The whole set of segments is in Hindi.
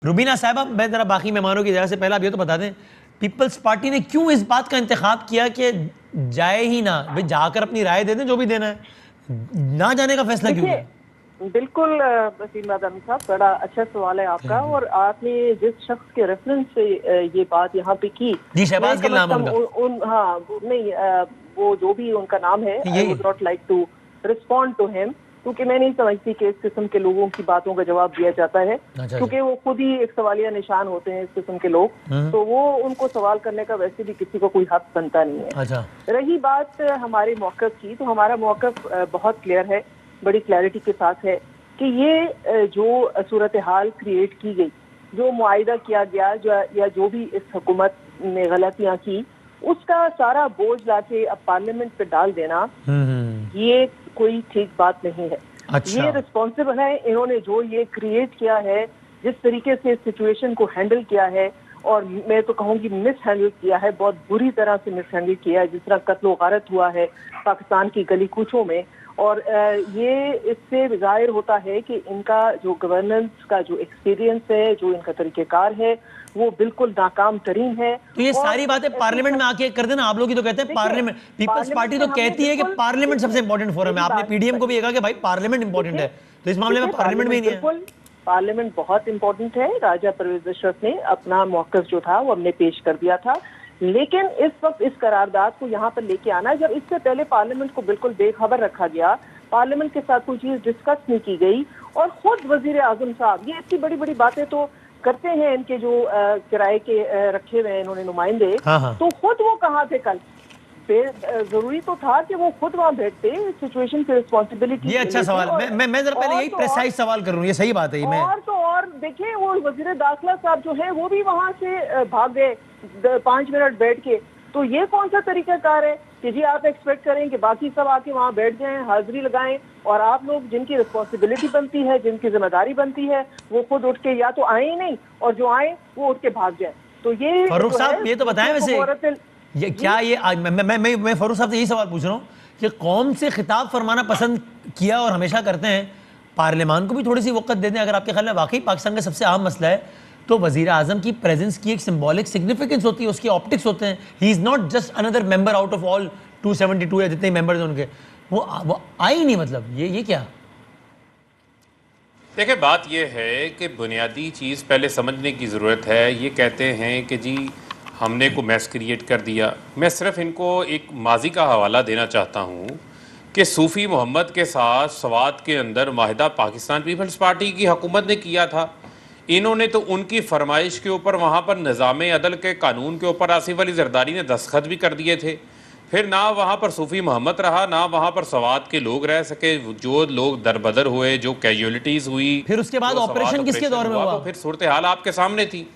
रुबीना साहबा, मैं जरा बाकी मेहमानों की जगह से पहले आप ये तो बता दें, पीपल्स पार्टी ने क्यों इस बात का इंतखाब किया कि जाए ही ना, भाई जाकर अपनी राय दे दें जो भी देना है, ना जाने का फैसला क्यों किया? बिल्कुल वसीम बादामी साहब, बड़ा अच्छा सवाल है आपका। और आपने जिस शख्स के रेफरेंस से ये बात यहाँ पे की, जी शहबाज गिल नाम उनका। हाँ नहीं, वो जो भी उनका नाम है, I would not like to respond to him, क्योंकि मैं नहीं समझती कि इस किस्म के लोगों की बातों का जवाब दिया जाता है, क्योंकि वो खुद ही एक सवालिया निशान होते हैं इस किस्म के लोग, तो वो उनको सवाल करने का वैसे भी किसी को कोई हक बनता नहीं है। अच्छा। रही बात हमारे मौक़िफ़ की, तो हमारा मौक़िफ़ बहुत क्लियर है, बड़ी क्लैरिटी के साथ है कि ये जो सूरत हाल क्रिएट की गई, जो मुआहिदा किया गया, या जो भी इस हुकूमत ने गलतियां की, उसका सारा बोझ लाके अब पार्लियामेंट पे डाल देना, ये कोई ठीक बात नहीं है। अच्छा। ये रिस्पॉन्सिबल है, इन्होंने जो ये क्रिएट किया है, जिस तरीके से सिचुएशन को हैंडल किया है, और मैं तो कहूँगी मिस हैंडल किया है, बहुत बुरी तरह से मिस हैंडल किया है, जिस तरह कत्ल गारत हुआ है पाकिस्तान की गली कूचों में। और ये इससे जाहिर होता है कि इनका जो गवर्नेंस का जो एक्सपीरियंस है, जो इनका तरीक़ेकार है, वो बिल्कुल नाकाम तरीन है। तो ये सारी बातें पार्लियामेंट में आके कर देना। आप लोग ही तो कहते हैं पार्लियामेंट, पीपल्स पार्टी तो कहती है कि पार्लियामेंट सबसे इंपॉर्टेंट फोरम है। आपने पीडीएम को भी कहा कि भाई पार्लियामेंट इंपॉर्टेंट है, तो इस मामले में पार्लियामेंट में नहीं है। पार्लियामेंट बहुत इंपॉर्टेंट है। राजा परवेज अशरफ ने अपना मौक़िफ़ जो था वो हमने पेश कर दिया था, लेकिन इस वक्त इस करारदाद को यहाँ पर लेके आना, जब इससे पहले पार्लियामेंट को बिल्कुल बेखबर रखा गया, पार्लियामेंट के साथ कोई चीज डिस्कस नहीं की गई, और खुद वजीर आजम साहब ये इतनी बड़ी बड़ी बातें तो करते हैं, इनके जो किराए के रखे हुए हैं इन्होंने नुमाइंदे, तो खुद वो कहाँ थे कल? जरूरी तो था कि वो खुद वहाँ बैठते, सिचुएशन की रिस्पॉन्सिबिलिटी। ये अच्छा सवाल, मैं जरा पहले यही प्रेसाइज सवाल करूँ, ये सही बात है। मैं और देखिए, वो वजीर दाखिला साहब जो है वो भी वहाँ से भाग गए 5 मिनट बैठ के। तो ये कौन सा तरीकाकार है कि जी आप एक्सपेक्ट करें कि बाकी सब आके वहाँ बैठ जाएं, हाजिरी लगाएं, और आप लोग जिनकी रिस्पॉन्सिबिलिटी बनती है, जिनकी जिम्मेदारी बनती है, वो खुद उठ के या तो आए ही नहीं, और जो आए वो उठ के भाग जाए। तो ये फरूख साहब ये तो बताएं, वैसे ये क्या ये मैं फरूख साहब से यही सवाल पूछ रहा हूँ कि कौम से खिताब फरमाना पसंद किया और हमेशा करते हैं, पार्लियामान को भी थोड़ी सी वक़्त दे दें। अगर आपके ख्याल में वाकई पाकिस्तान का सबसे अहम मसला है, तो वज़ीर आज़म की प्रेजेंस की एक सिंबॉलिक सिग्निफिकेंस होती है, उसकी ऑप्टिक्स होते हैं। He is not just another member out of all 272 या जितने मेंबर्स हैं उनके, वो आए ही नहीं। मतलब ये क्या? देखिए, बात ये है कि बुनियादी चीज़ पहले समझने की ज़रूरत है। ये कहते हैं कि जी हमने को मैस क्रिएट कर दिया। मैं सिर्फ इनको एक माजी का हवाला देना चाहता हूँ कि सूफ़ी मोहम्मद के साथ सवात के अंदर माहिदा पाकिस्तान पीपल्स पार्टी की हुकूमत ने किया था। इन्होंने तो उनकी फरमाइश के ऊपर वहाँ पर निज़ाम अदल के कानून के ऊपर आसिफ अली जरदारी ने दस्तखत भी कर दिए थे। फिर ना वहाँ पर सूफ़ी मोहम्मद रहा, ना वहाँ पर सवात के लोग रह सके। जो लोग दरबदर हुए, जो कैजुअलिटीज़ हुई, फिर उसके बाद ऑपरेशन किसके दौर में हुआ? फिर सूरत हाल आपके सामने थी,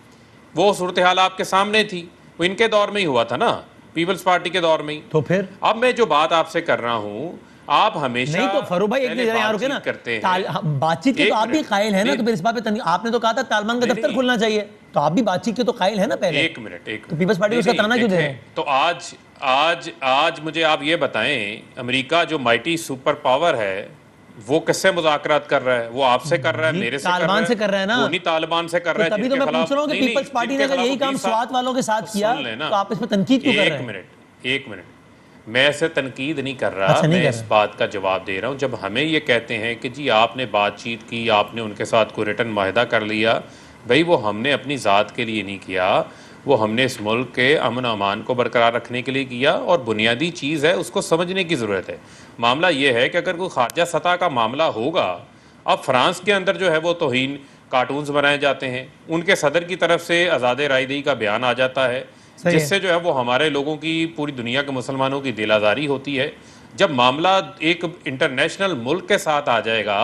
वो सूरत हाल आपके सामने थी, वो इनके दौर में ही हुआ था ना, पीपल्स पार्टी के दौर में ही। तो फिर अब मैं जो बात आपसे कर रहा हूँ, आप हमेशा नहीं, तो फरूख भाई एक बातचीत ना करते हैं, बातचीत के तो आप भी कायल है ना, तो फिर इस बात पे आपने तो कहा था तालिबान का दफ्तर खुलना चाहिए, तो आप भी बातचीत के तो कायल है ना पहले। एक मिनट तो पीपल्स पार्टी उसका ताना क्यों दे रहे हैं? तो आज मुझे आप ये बताएं, अमेरिका जो माइटी सुपर पावर है, वो किससे मुज़ाकरात कर रहा है? वो आपसे कर रहा है, मेरे से तालिबान से कर रहा है ना, वो नहीं तालिबान से कर रहा है। तभी तो मैं पूछ रहा हूँ कि पीपल्स पार्टी ने अगर यही काम स्वात वालों के साथ किया, तो आप इसमें तनकीद क्यों कर रहे हैं? एक मिनट, मैं ऐसे तनकीद नहीं कर रहा। मैं इस बात का जवाब दे रहा हूँ, जब हमें ये कहते हैं कि जी आपने बातचीत की, आपने उनके साथ कोई रिटर्न माहिदा कर लिया, भाई वो हमने अपनी ज़ात के लिए नहीं किया, वो हमने इस मुल्क के अमन अमान को बरकरार रखने के लिए किया। और बुनियादी चीज़ है, उसको समझने की ज़रूरत है। मामला ये है कि अगर कोई खारजा सतह का मामला होगा, अब फ्रांस के अंदर जो है वो तौहीन कार्टून्स बनाए जाते हैं, उनके सदर की तरफ से आज़ाद रायदही का बयान आ जाता है, जिससे जो है वो हमारे लोगों की, पूरी दुनिया के मुसलमानों की दिल आज़ारी होती है। जब मामला एक इंटरनेशनल मुल्क के साथ आ जाएगा,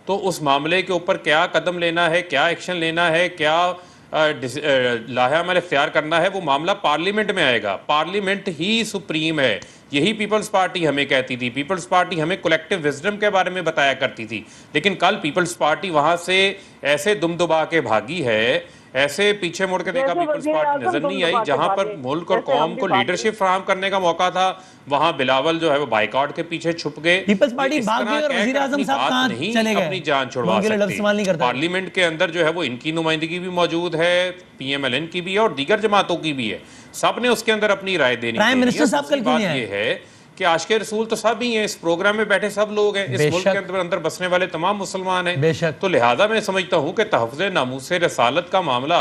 तो उस मामले के ऊपर क्या कदम लेना है, क्या एक्शन लेना है, क्या लाहेअमल इख्तियार करना है, वो मामला पार्लियामेंट में आएगा। पार्लियामेंट ही सुप्रीम है। यही पीपल्स पार्टी हमें कहती थी। पीपल्स पार्टी हमें कलेक्टिव विजडम के बारे में बताया करती थी, लेकिन कल पीपल्स पार्टी वहाँ से ऐसे दुम दुबा के भागी है, ऐसे पीछे मुड़ के देखा जैसे पीपल्स वज़ीर पार्टी आज़म नजर नहीं दोनों आई, बातें जहां पर बातें, मुल्क और जैसे कौम हमने को बात लीडरशिप फराहम करने का मौका था, वहां बिलावल जो है वो बाइकआउट के पीछे छुप गए। पीपल्स पार्टी इस भाग तरह गई और कहकर वज़ीर आज़म अपनी साहब बात कहाँ नहीं चले गए? अपनी जान छुड़वा उनके लिए लफ्ज़ सकती। इस्तेमाल नहीं करते। पार्लियामेंट के अंदर जो है वो इनकी नुमाइंदगी भी मौजूद है, PMLN की भी है और दीगर जमातों की भी है, सब ने उसके अंदर अपनी राय देनी। प्राइम मिनिस्टर साहब कल क्यों नहीं आए? ये है कि आशिक़ रसूल तो सब ही हैं, इस प्रोग्राम में बैठे सब लोग हैं, इस मुल्क के अंदर बसने वाले तमाम मुसलमान हैं। बेशक। तो लिहाजा मैं समझता हूँ कि तहफ़्ज़ नामूस रसालत का मामला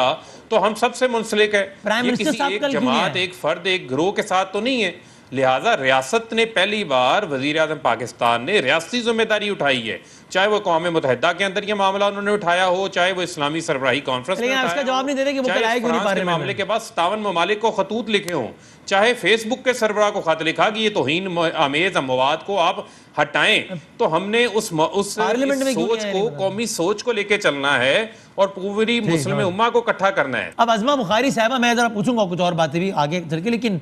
तो हम सबसे मुंसलिक है। प्राइम ये मिनिस्टर किसी साहब एक कल क्यों नहीं जमात, आए? एक फर्द, एक ग्रोह के साथ तो नहीं है। लिहाजा रियासत ने पहली बार वज़ीर आज़म पाकिस्तान ने रियासती जिम्मेदारी उठाई है, चाहे वो अक़वाम मुत्तहिदा के अंदर ये मामला उन्होंने उठाया हो, चाहे वो इस्लामी सरबराही कॉन्फ्रेंस में लेकिन उठाया उसका जवाब नहीं दे रहे कि वो चाहे कल आए क्यों नहीं फ्रांस के पार्लियामेंट मामले में? के बाद 57 ममालिक को खतूत लिखे हों, चाहे फेसबुक के सरबराह को खत लिखा कि ये तौहीन आमेज मवाद को आप हटाएं, तो हमने उस पार्लियामेंट में क्यों सोच नहीं को, आए? कौमी सोच को लेके चलना है और पूरी मुस्लिम उम्मा को इकट्ठा करना है। अब अज़मा बुखारी साहबा, मैं जरा पूछूंगा कुछ और बातें भी आगे चल के, लेकिन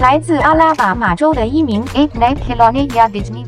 来自阿拉巴马州的一名 A-Nike 迪士尼